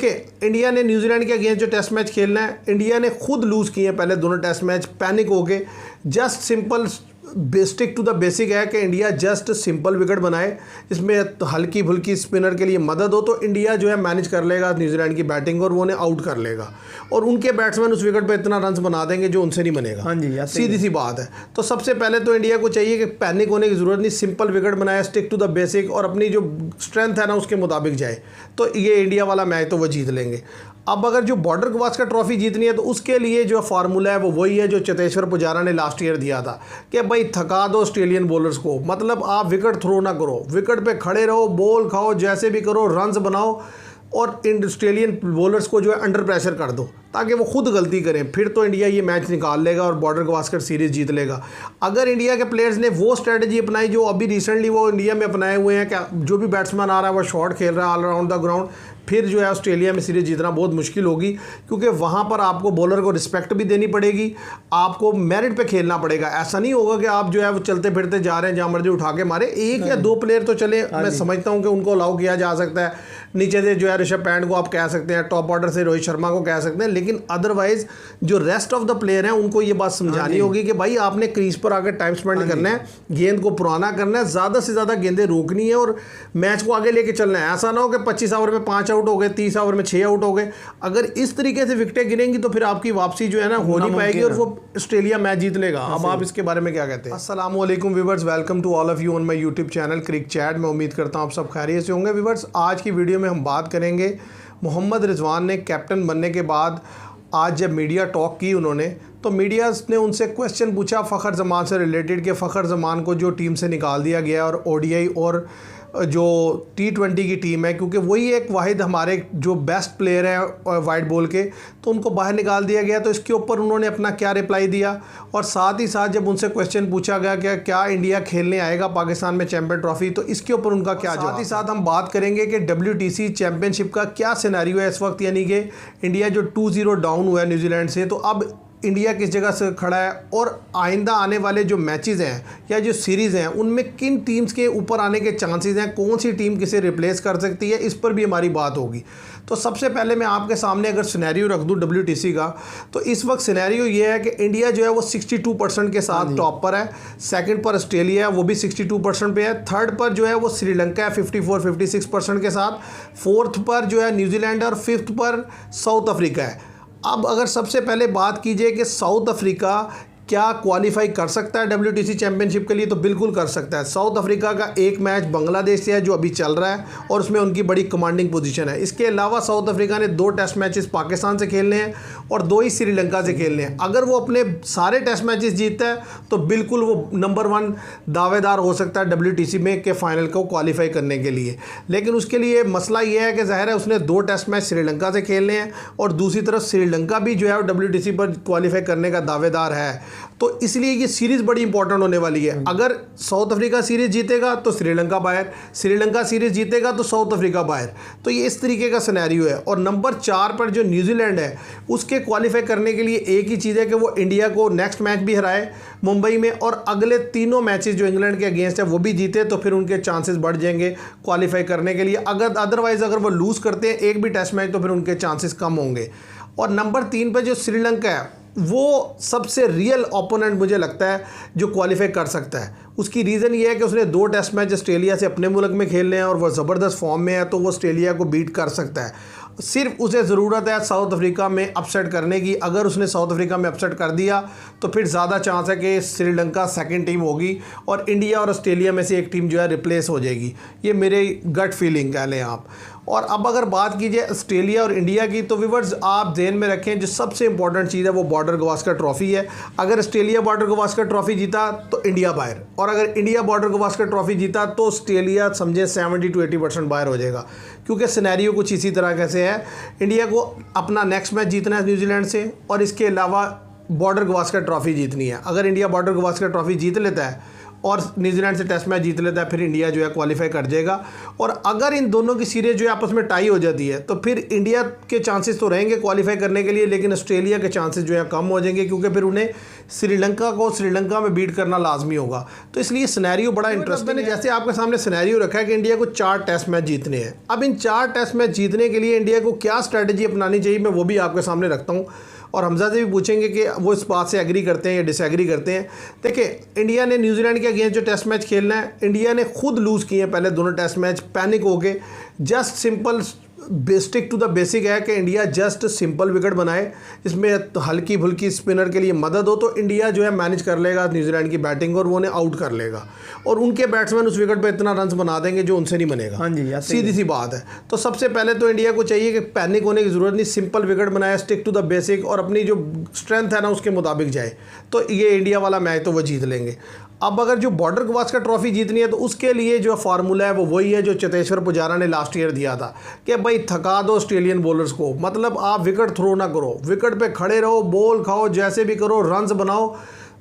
देखें, इंडिया ने न्यूजीलैंड के अगेंस्ट जो टेस्ट मैच खेलना है, इंडिया ने खुद लूज़ किए हैं पहले दोनों टेस्ट मैच, पैनिक हो के। Just simple stick to the basic है कि इंडिया जस्ट सिंपल विकेट बनाए, इसमें हल्की फुल्की स्पिनर के लिए मदद हो तो इंडिया जो है मैनेज कर लेगा न्यूजीलैंड की बैटिंग और वो उन्हें आउट कर लेगा, और उनके बैट्समैन उस विकेट पे इतना रन बना देंगे जो उनसे नहीं बनेगा। हाँ जी, सीधी सी बात है। तो सबसे पहले तो इंडिया को चाहिए कि पैनिक होने की ज़रूरत नहीं, सिंपल विकेट बनाए, स्टिक टू द बेसिक, और अपनी जो स्ट्रेंथ है ना उसके मुताबिक जाए, तो ये इंडिया वाला मैच तो वो जीत लेंगे। अब अगर जो बॉर्डर गवास्कर ट्रॉफी जीतनी है तो उसके लिए जो फार्मूला है वो वही है जो चेतेश्वर पुजारा ने लास्ट ईयर दिया था कि भाई थका दो ऑस्ट्रेलियन बॉलर्स को, मतलब आप विकेट थ्रो ना करो, विकेट पे खड़े रहो, बॉल खाओ, जैसे भी करो, रन्स बनाओ, और इन ऑस्ट्रेलियन बॉलर्स को जो है अंडर प्रेशर कर दो ताकि वो खुद गलती करें, फिर तो इंडिया ये मैच निकाल लेगा और बॉर्डर गवास्कर सीरीज़ जीत लेगा। अगर इंडिया के प्लेयर्स ने वो स्ट्रेटजी अपनाई जो अभी रिसेंटली वो इंडिया में अपनाए हुए हैं कि जो भी बैट्समैन आ रहा है वो शॉट खेल रहा है ऑल अराउंड द ग्राउंड, फिर जो है ऑस्ट्रेलिया में सीरीज़ जीतना बहुत मुश्किल होगी, क्योंकि वहाँ पर आपको बॉलर को रिस्पेक्ट भी देनी पड़ेगी, आपको मेरिट पे खेलना पड़ेगा। ऐसा नहीं होगा कि आप जो है वो चलते फिरते जा रहे हैं जहाँ मर्जी उठा के मारे। एक या दो प्लेयर तो चले, मैं समझता हूँ कि उनको अलाउ किया जा सकता है, नीचे से जो है ऋषभ पैंट को आप कह सकते हैं, टॉप ऑर्डर से रोहित शर्मा को कह सकते हैं, लेकिन अदरवाइज जो रेस्ट ऑफ द प्लेयर हैं उनको ये बात समझानी होगी कि भाई आपने क्रीज पर आकर टाइम स्पेंड करना है, गेंद को पुराना करना है, ज़्यादा से ज़्यादा गेंदें रोकनी है और मैच को आगे लेके चलना है। ऐसा ना हो कि 25 ओवर में 5 आउट हो गए, 30 ओवर में 6 आउट हो गए। अगर इस तरीके से विकेटें गिरेंगी तो फिर आपकी वापसी जो है ना हो नहीं पाएगी और वो ऑस्ट्रेलिया मैच जीत लेगा। अब आप इसके बारे में क्या कहते हैं? अस्सलाम वालेकुम viewers, welcome to all of you on my YouTube channel cric chat. मैं उम्मीद करता हूँ आप सब खैरियत से होंगे। व्यूअर्स, आज की वीडियो में हम बात करेंगे मोहम्मद रिजवान ने कैप्टन बनने के बाद आज जब मीडिया टॉक की उन्होंने, तो मीडिया ने उनसे क्वेश्चन पूछा फ़खर ज़मान से रिलेटेड कि फ़खर ज़मान को जो टीम से निकाल दिया गया और ओडीआई और जो T20 की टीम है, क्योंकि वही एक वाहिद हमारे जो बेस्ट प्लेयर हैं वाइट बॉल के, तो उनको बाहर निकाल दिया गया। तो इसके ऊपर उन्होंने अपना क्या रिप्लाई दिया, और साथ ही साथ जब उनसे क्वेश्चन पूछा गया कि क्या इंडिया खेलने आएगा पाकिस्तान में चैम्पियन ट्रॉफी, तो इसके ऊपर उनका क्या जवाब। साथ ही साथ हम बात करेंगे कि WTC चैम्पियनशिप का क्या सिनेरियो है इस वक्त, यानी कि इंडिया जो 2-0 डाउन हुआ है न्यूजीलैंड से, तो अब इंडिया किस जगह से खड़ा है, और आइंदा आने वाले जो मैचेस हैं या जो सीरीज़ हैं उनमें किन टीम्स के ऊपर आने के चांसेस हैं, कौन सी टीम किसे रिप्लेस कर सकती है, इस पर भी हमारी बात होगी। तो सबसे पहले मैं आपके सामने अगर सिनेरियो रख दूं WTC का, तो इस वक्त सिनेरियो ये है कि इंडिया जो है वो 62% के साथ टॉप पर है, सेकंड पर ऑस्ट्रेलिया वो भी 62% पे है, थर्ड पर जो है वो श्रीलंका है 54-56% के साथ, फोर्थ पर जो है न्यूजीलैंड है, और फिफ्थ पर साउथ अफ्रीका है। अब अगर सबसे पहले बात कीजिए कि साउथ अफ्रीका क्या क्वालिफाई कर सकता है WTC चैम्पियनशिप के लिए, तो बिल्कुल कर सकता है। साउथ अफ्रीका का एक मैच बांग्लादेश से है जो अभी चल रहा है और उसमें उनकी बड़ी कमांडिंग पोजीशन है। इसके अलावा साउथ अफ्रीका ने 2 टेस्ट मैचेस पाकिस्तान से खेलने हैं और 2 ही श्रीलंका से खेलने हैं। अगर वो अपने सारे टेस्ट मैचेस जीतता है तो बिल्कुल वो नंबर 1 दावेदार हो सकता है WTC में के फाइनल को क्वालिफाई करने के लिए। लेकिन उसके लिए मसला ये है कि ज़ाहिर है उसने 2 टेस्ट मैच श्रीलंका से खेलने हैं, और दूसरी तरफ श्रीलंका भी जो है WTC पर क्वालिफाई करने का दावेदार है। तो इसलिए ये सीरीज़ बड़ी इंपॉर्टेंट होने वाली है। अगर साउथ अफ्रीका सीरीज़ जीतेगा तो श्रीलंका बाहर, श्रीलंका सीरीज़ जीतेगा तो साउथ अफ्रीका बाहर। तो ये इस तरीके का सिनेरियो है। और नंबर 4 पर जो न्यूजीलैंड है उसके क्वालिफाई करने के लिए एक ही चीज़ है कि वो इंडिया को नेक्स्ट मैच भी हराए मुंबई में, और अगले 3 मैचेस जो इंग्लैंड के अगेंस्ट है वो भी जीते, तो फिर उनके चांसेस बढ़ जाएंगे क्वालिफाई करने के लिए। अगर अदरवाइज़ अगर वो लूज़ करते हैं एक भी टेस्ट मैच तो फिर उनके चांसेस कम होंगे। और नंबर 3 पर जो श्रीलंका है वो सबसे रियल ओपोनेंट मुझे लगता है जो क्वालिफाई कर सकता है। उसकी रीज़न ये है कि उसने 2 टेस्ट मैच ऑस्ट्रेलिया से अपने मुल्क में खेलने हैं और वो ज़बरदस्त फॉर्म में है, तो वो ऑस्ट्रेलिया को बीट कर सकता है। सिर्फ उसे ज़रूरत है साउथ अफ्रीका में अपसेट करने की। अगर उसने साउथ अफ्रीका में अपसेट कर दिया तो फिर ज़्यादा चांस है कि श्रीलंका सेकंड टीम होगी और इंडिया और ऑस्ट्रेलिया में से एक टीम जो है रिप्लेस हो जाएगी। ये मेरे गट फीलिंग कह लें आप। और अब अगर बात कीजिए ऑस्ट्रेलिया और इंडिया की, तो व्यूअर्स आप ध्यान में रखें जो सबसे इंपॉर्टेंट चीज़ है वो बॉर्डर गवास्कर ट्रॉफी है। अगर ऑस्ट्रेलिया बॉर्डर गवास्कर ट्रॉफी जीता तो इंडिया बाहर, और अगर इंडिया बॉर्डर गवास्कर ट्रॉफी जीता तो ऑस्ट्रेलिया समझे 70-80% बाहर हो जाएगा, क्योंकि सिनेरियो कुछ इसी तरह कैसे है। इंडिया को अपना नेक्स्ट मैच जीतना है न्यूजीलैंड से, और इसके अलावा बॉर्डर गवास्कर ट्रॉफी जीतनी है। अगर इंडिया बॉर्डर गवास्कर ट्रॉफी जीत लेता है और न्यूजीलैंड से टेस्ट मैच जीत लेता है, फिर इंडिया जो है क्वालिफाई कर जाएगा। और अगर इन दोनों की सीरीज जो है आपस में टाई हो जाती है तो फिर इंडिया के चांसेस तो रहेंगे क्वालिफाई करने के लिए, लेकिन ऑस्ट्रेलिया के चांसेस जो है कम हो जाएंगे, क्योंकि फिर उन्हें श्रीलंका को श्रीलंका में बीट करना लाजमी होगा। तो इसलिए सिनेरियो बड़ा इंटरेस्टिंग है। जैसे आपके सामने सिनेरियो रखा है कि इंडिया को 4 टेस्ट मैच जीतने हैं। अब इन 4 टेस्ट मैच जीतने के लिए इंडिया को क्या स्ट्रैटेजी अपनानी चाहिए, मैं वो भी आपके सामने रखता हूँ। और हमजा से भी पूछेंगे कि वो इस बात से एग्री करते हैं या डिसएग्री करते हैं। देखिए, इंडिया ने न्यूजीलैंड के अगेंस्ट जो टेस्ट मैच खेलना है, इंडिया ने खुद लूज़ किए हैं पहले दोनों टेस्ट मैच, पैनिक हो के। Just simple stick to the basic है कि इंडिया जस्ट सिंपल विकेट बनाए, इसमें हल्की फुल्की स्पिनर के लिए मदद हो तो इंडिया जो है मैनेज कर लेगा न्यूजीलैंड की बैटिंग और वो उन्हें आउट कर लेगा, और उनके बैट्समैन उस विकेट पे इतना रन बना देंगे जो उनसे नहीं बनेगा। हाँ जी, सीधी सी बात है। तो सबसे पहले तो इंडिया को चाहिए कि पैनिक होने की ज़रूरत नहीं, सिंपल विकेट बनाए, स्टिक टू द बेसिक, और अपनी जो स्ट्रेंथ है ना उसके मुताबिक जाए, तो ये इंडिया वाला मैच तो वो जीत लेंगे। अब अगर जो बॉर्डर गवास्कर ट्रॉफी जीतनी है तो उसके लिए जो फार्मूला है वो वही है जो चेतेश्वर पुजारा ने लास्ट ईयर दिया था कि भाई थका दो ऑस्ट्रेलियन बॉलर्स को, मतलब आप विकेट थ्रो ना करो, विकेट पे खड़े रहो, बॉल खाओ, जैसे भी करो, रन्स बनाओ,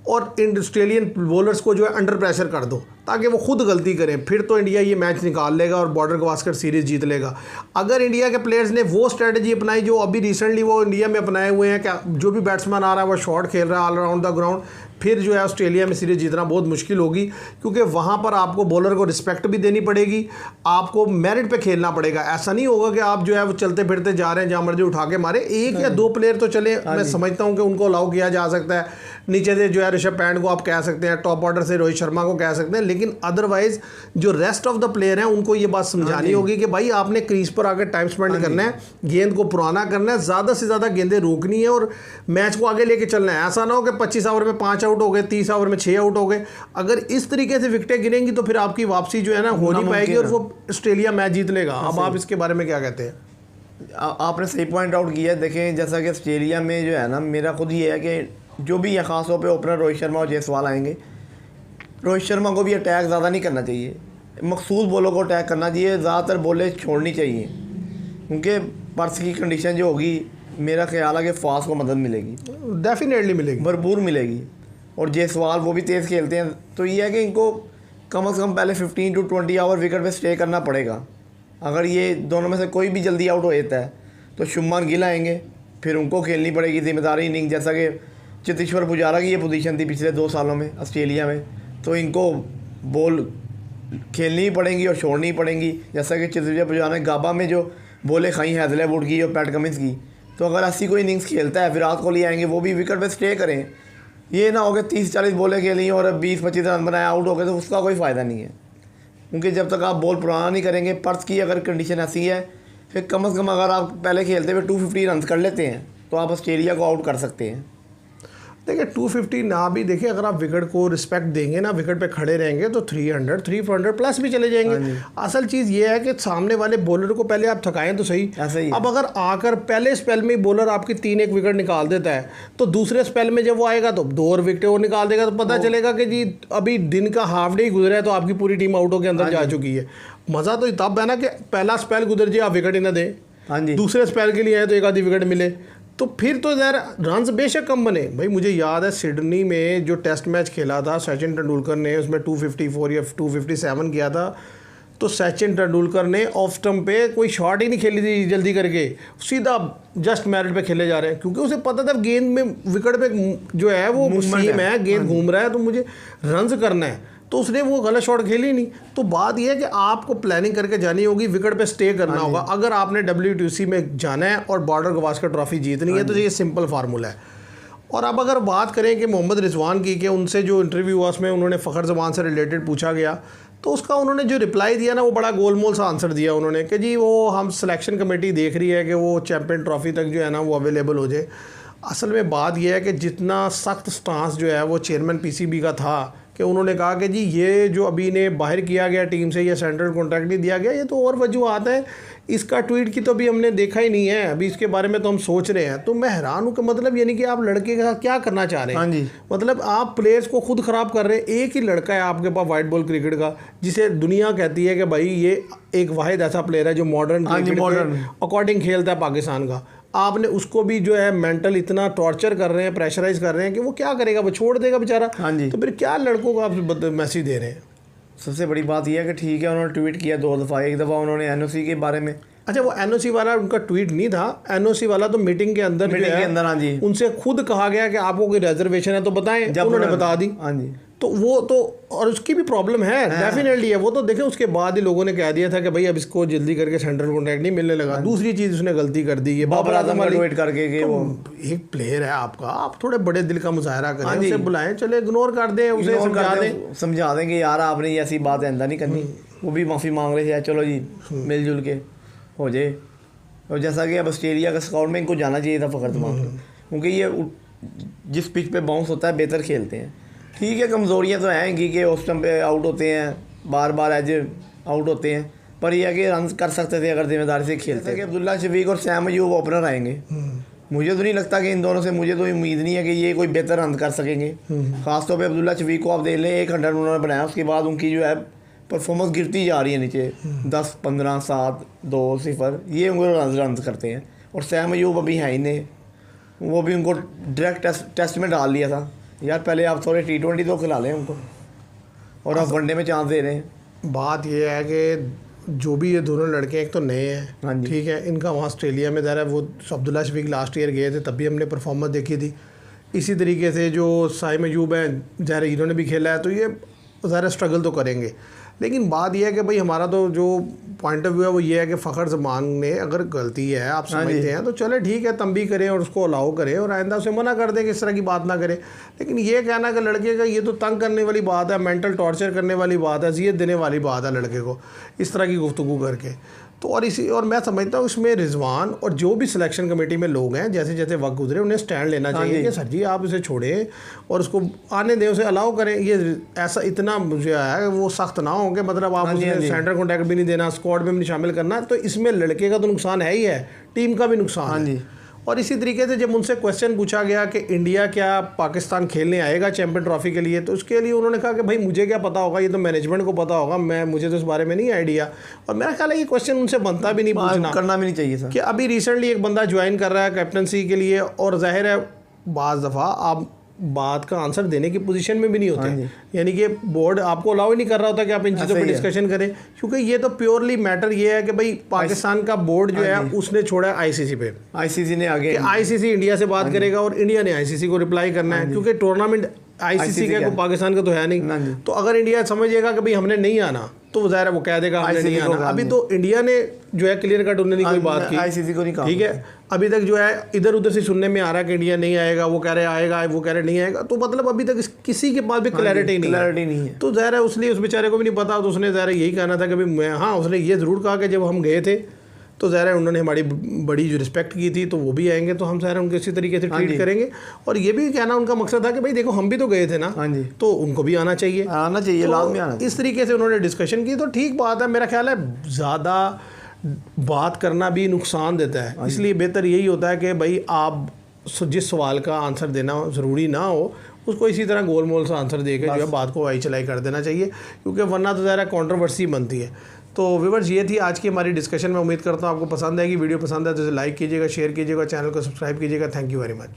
और इन ऑस्ट्रेलियन बॉलर्स को जो है अंडर प्रेशर कर दो ताकि वो खुद गलती करें, फिर तो इंडिया ये मैच निकाल लेगा और बॉर्डर गवास्कर सीरीज़ जीत लेगा। अगर इंडिया के प्लेयर्स ने वो स्ट्रेटजी अपनाई जो अभी रिसेंटली वो इंडिया में अपनाए हुए हैं, क्या जो भी बैट्समैन आ रहा है वो शॉट खेल रहा है ऑल अराउंड द ग्राउंड, फिर जो है ऑस्ट्रेलिया में सीरीज़ जीतना बहुत मुश्किल होगी, क्योंकि वहाँ पर आपको बॉलर को रिस्पेक्ट भी देनी पड़ेगी, आपको मेरिट पे खेलना पड़ेगा। ऐसा नहीं होगा कि आप जो है वो चलते फिरते जा रहे हैं, जहाँ मर्जी उठा के मारे। एक या 2 प्लेयर तो चले, मैं समझता हूँ कि उनको अलाउ किया जा सकता है, नीचे से जो है ऋषभ पंत को आप कह सकते हैं, टॉप ऑर्डर से रोहित शर्मा को कह सकते हैं, लेकिन अदरवाइज जो रेस्ट ऑफ द प्लेयर हैं उनको ये बात समझानी होगी कि भाई आपने क्रीज पर आकर टाइम स्पेंड करना है, गेंद को पुराना करना है, ज़्यादा से ज़्यादा गेंदें रोकनी है और मैच को आगे लेके चलना है। ऐसा ना हो कि 25 ओवर में 5 आउट हो गए, 30 ओवर में 6 आउट हो गए। अगर इस तरीके से विकेटें गिरेंगी तो फिर आपकी वापसी जो है ना हो नहीं पाएगी और वो ऑस्ट्रेलिया मैच जीत लेगा। अब आप इसके बारे में क्या कहते हैं? आपने सही पॉइंट आउट किया है। देखें, जैसा कि ऑस्ट्रेलिया में जो है ना, मेरा खुद ये है कि जो भी है ख़ास तौर पे ओपनर रोहित शर्मा और जयसवाल आएंगे, रोहित शर्मा को भी अटैक ज़्यादा नहीं करना चाहिए, मखसूस बॉलों को अटैक करना चाहिए, ज़्यादातर बॉलें छोड़नी चाहिए, क्योंकि पर्स की कंडीशन जो होगी, मेरा ख्याल है कि फास्ट को मदद मिलेगी, डेफिनेटली मिलेगी, भरपूर मिलेगी। और जयसवाल वो भी तेज़ खेलते हैं, तो ये है कि इनको कम से कम पहले 15 to 20 ओवर विकेट पे स्टे करना पड़ेगा। अगर ये दोनों में से कोई भी जल्दी आउट हो जाता है तो शुभमन गिल आएंगे, फिर उनको खेलनी पड़ेगी जिम्मेदारी इनिंग, जैसा कि चेतेश्वर पुजारा की ये पोजीशन थी पिछले 2 सालों में ऑस्ट्रेलिया में, तो इनको बॉल खेलनी ही पड़ेंगी और छोड़नी ही पड़ेंगी। जैसा कि चेतेश्वर पुजारा ने गाबा में जो बॉलें खाई हैदरवुड की और पैट कमिंस की, तो अगर 80 को इनिंग्स खेलता है, विराट कोहली आएंगे, वो भी विकेट पे स्टे करें। ये ना हो कि 30-40 बॉलें खेली और 20-25 रन बनाए आउट हो गए, तो उसका कोई फ़ायदा नहीं है, क्योंकि जब तक आप बॉल पुराना नहीं करेंगे, पर्स की अगर कंडीशन ऐसी है, फिर कम से कम अगर आप पहले खेलते हुए 250 रन कर लेते हैं तो आप ऑस्ट्रेलिया को आउट कर सकते हैं। देखिए 250 ना भी, देखिए अगर आप विकेट को रिस्पेक्ट देंगे ना, विकेट पे खड़े रहेंगे तो 300-300 प्लस भी चले जाएंगे। असल चीज़ ये है कि सामने वाले बॉलर को पहले आप थकाएं तो सही। अब अगर आकर पहले स्पेल में बॉलर आपकी 3-1 विकेट निकाल देता है तो दूसरे स्पेल में जब वो आएगा तो 2 और विकेट वो निकाल देगा, तो पता चलेगा कि जी अभी दिन का हाफ डे ही गुजरा है तो आपकी पूरी टीम आउट होकर अंदर जा चुकी है। मज़ा तो तब है ना कि पहला स्पेल गुजर जाए, आप विकेट ही ना दें, दूसरे स्पेल के लिए आए तो 1 आधी विकेट मिले, तो फिर तो यार रन्स बेशक कम बने। भाई मुझे याद है सिडनी में जो टेस्ट मैच खेला था सचिन तेंदुलकर ने, उसमें 254 या 257 किया था, तो सचिन तेंदुलकर ने ऑफ स्टंप पे कोई शॉट ही नहीं खेली थी जल्दी करके, सीधा जस्ट मेरिट पे खेले जा रहे हैं, क्योंकि उसे पता था गेंद में विकेट पे जो है वो सीम है, गेंद घूम रहा है तो मुझे रन्स करना है, तो उसने वो गलत शॉट खेली नहीं। तो बात यह है कि आपको प्लानिंग करके जानी होगी, विकेट पे स्टे करना होगा अगर आपने WTC में जाना है और बॉर्डर गवास्कर ट्रॉफी जीतनी है, तो ये सिंपल फार्मूला है। और अब अगर बात करें कि मोहम्मद रिजवान की, कि उनसे जो इंटरव्यू हुआ उसमें उन्होंने फ़खर ज़मान से रिलेटेड पूछा गया, तो उसका उन्होंने जो रिप्लाई दिया ना वो बड़ा गोलमोल सा आंसर दिया उन्होंने कि जी वो हम सिलेक्शन कमेटी देख रही है कि वो चैम्पियन ट्रॉफी तक जो है ना वो अवेलेबल हो जाए। असल में बात यह है कि जितना सख्त स्टांस जो है वो चेयरमैन PCB का था कि उन्होंने कहा कि जी ये जो अभी ने बाहर किया गया टीम से, ये सेंट्रल कॉन्ट्रैक्ट नहीं दिया गया, ये तो और वजूहत है, इसका ट्वीट की तो अभी हमने देखा ही नहीं है, अभी इसके बारे में तो हम सोच रहे हैं। तो मैं हैरान हूँ कि मतलब यानी कि आप लड़के के साथ क्या करना चाह रहे हैं। हाँ जी, मतलब आप प्लेयर्स को खुद ख़राब कर रहे हैं। एक ही लड़का है आपके पास वाइट बॉल क्रिकेट का, जिसे दुनिया कहती है कि भाई ये एक वाहिद ऐसा प्लेयर है जो मॉडर्न अकॉर्डिंग खेलता है पाकिस्तान का, आपने उसको भी जो है मेंटल इतना टॉर्चर कर रहे हैं, प्रेशराइज कर रहे हैं कि वो क्या करेगा, वो छोड़ देगा बेचारा। हाँ जी। तो फिर क्या लड़कों को आप मैसेज दे रहे हैं? सबसे बड़ी बात यह है कि ठीक है, उन्होंने ट्वीट किया 2 दफ़ा। एक दफ़ा उन्होंने एनओसी के बारे में, अच्छा वो एनओसी वाला उनका ट्वीट नहीं था, एनओसी वाला तो मीटिंग के अंदर जो है, हाँ जी, उनसे खुद कहा गया कि आपको कोई रिजर्वेशन है तो बताएं, उन्होंने बता दी। हाँ जी। तो वो तो, और उसकी भी प्रॉब्लम है डेफिनेटली है वो तो। देखें उसके बाद ही लोगों ने कह दिया था कि भाई अब इसको जल्दी करके सेंट्रल कॉन्ट्रैक्ट नहीं मिलने लगा। दूसरी चीज़ उसने गलती कर दी, ये बाबर आजम वाली ट्वीट करके कि वो एक प्लेयर है आपका, आप थोड़े बड़े दिल का मुजाहरा करें, उसे बुलाएं, चले इग्नोर कर दें, उसे समझा दें कि यार आपने ये ऐसी बात आइंदा नहीं करनी। वो भी माफ़ी मांग रहे थे, चलो जी मिलजुल के हो जाए। और जैसा कि अब ऑस्ट्रेलिया का स्काउट में इनको जाना चाहिए था फ़खर जमान, क्योंकि ये जिस पिच पे बाउंस होता है बेहतर खेलते हैं। ठीक है, कमज़ोरियाँ तो हैं इनकी कि उस टाइम पे आउट होते हैं, बार बार एज आउट होते हैं, पर यह है कि रन कर सकते थे अगर जिम्मेदारी से खेलते हैं। कि अब्दुल्ला शफीक और सैम अयूब ओपनर आएंगे, मुझे तो नहीं लगता कि इन दोनों से, मुझे तो उम्मीद नहीं है कि ये कोई बेहतर रन कर सकेंगे। ख़ासतौर पर अब्दुल्ला शफीक को आप देख लें, 100 उन्होंने बनाया, उसके बाद उनकी जो है परफॉर्मेंस गिरती जा रही है नीचे, 10, 15, 7, 2, 0 ये उनको रन करते हैं। और सैम अयूब अभी हैं ही नहीं, वो भी उनको डायरेक्ट टेस्ट में डाल लिया था, यार पहले आप थोड़े T20 तो खिला लें उनको, और आप वनडे में चांस दे रहे हैं। बात ये है कि जो भी ये दोनों लड़के एक तो नए हैं, हाँ जी, ठीक है, इनका वहाँ ऑस्ट्रेलिया में ज़रा वो अब्दुल्ला शफीक लास्ट ईयर गए थे, तब भी हमने परफॉर्मेंस देखी थी। इसी तरीके से जो साइम अयूब हैं, ज़रा इन्होंने भी खेला है, तो ये ज़रा स्ट्रगल तो करेंगे। लेकिन बात यह है कि भाई हमारा तो जो पॉइंट ऑफ व्यू है वो ये है कि फ़खर जमान ने अगर गलती है, आप समझते हैं, तो चले ठीक है, तंबी करें और उसको अलाउ करें और आइंदा उसे मना कर दें कि इस तरह की बात ना करें। लेकिन ये कहना कि लड़के का ये तो तंग करने वाली बात है, मेंटल टॉर्चर करने वाली बात है, अज़ियत देने वाली बात है लड़के को इस तरह की गुफ्तगू करके। तो और मैं समझता हूँ इसमें रिजवान और जो भी सिलेक्शन कमेटी में लोग हैं, जैसे जैसे वक्त गुजरे उन्हें स्टैंड लेना चाहिए कि सर जी आप इसे छोड़ें और उसको आने दें, उसे अलाउ करें। ये ऐसा इतना मुझे आया कि वो सख्त ना हो कि मतलब आप उसे सेंटर कॉन्टैक्ट भी नहीं देना, स्क्वाड में भी नहीं शामिल करना। तो इसमें लड़के का तो नुकसान है ही है, टीम का भी नुकसान है। और इसी तरीके से जब उनसे क्वेश्चन पूछा गया कि इंडिया क्या पाकिस्तान खेलने आएगा चैम्पियन ट्रॉफी के लिए, तो उसके लिए उन्होंने कहा कि भाई मुझे क्या पता होगा, ये तो मैनेजमेंट को पता होगा, मुझे तो इस बारे में नहीं आइडिया। और मेरा ख्याल है ये क्वेश्चन उनसे बनता भी नहीं, पूछना करना भी नहीं चाहिए सर, कि अभी रिसेंटली एक बंदा ज्वाइन कर रहा है कैप्टनसी के लिए, और जाहिर है बाज़ दफ़ा आप बात का आंसर देने की पोजीशन में भी नहीं होते, यानी कि बोर्ड आपको अलाउ ही नहीं कर रहा होता कि आप इन चीज़ों पर डिस्कशन करें, क्योंकि ये तो प्योरली मैटर ये है कि भाई पाकिस्तान का बोर्ड जो है उसने छोड़ा है आईसीसी पे, आईसीसी ने आगे आईसीसी इंडिया से बात करेगा और इंडिया ने आईसीसी को रिप्लाई करना है, क्योंकि टूर्नामेंट आईसीसी का पाकिस्तान का तो है नहीं। तो अगर इंडिया समझेगा कि भाई हमने नहीं आना, तो ज़ाहिर है वो कह देगा हमने नहीं आना। अभी तो इंडिया ने जो है क्लियर कट उन्होंने कोई बात की, आईसीसी को नहीं कहा, ठीक है। अभी तक जो है इधर उधर से सुनने में आ रहा है कि इंडिया नहीं आएगा, वो कह रहे आएगा, वो कह रहे नहीं आएगा, तो मतलब अभी तक किसी के पास भी क्लैरिटी नहीं है। तो ज़ाहिर है उसलिए उस बेचारे को भी नहीं पता, तो उसने ज़ाहिर यही कहना था कि भाई हाँ, उसने ये ज़रूर कहा कि जब हम गए थे तो ज़ाहिर है उन्होंने हमारी बड़ी जो रिस्पेक्ट की थी, तो वो भी आएंगे तो हम ज़ाहिर उनको इसी तरीके से ट्रीट करेंगे। और ये भी कहना उनका मकसद था कि भाई देखो हम भी तो गए थे ना, तो उनको भी आना चाहिए, लाजमी आना। इस तरीके से उन्होंने डिस्कशन की, तो ठीक बात है। मेरा ख्याल है ज़्यादा बात करना भी नुकसान देता है, इसलिए बेहतर यही होता है कि भाई आप जिस सवाल का आंसर देना ज़रूरी ना हो, उसको इसी तरह गोल मोल सा आंसर देकर जो है बात को आई चलाई कर देना चाहिए, क्योंकि वरना तो ज़रा कंट्रोवर्सी बनती है। तो व्यूअर्स ये थी आज की हमारी डिस्कशन में। उम्मीद करता हूँ आपको पसंद आएगी। वीडियो पसंद है तो इसे लाइक कीजिएगा, शेयर कीजिएगा, चैनल को सब्सक्राइब कीजिएगा। Thank you very much.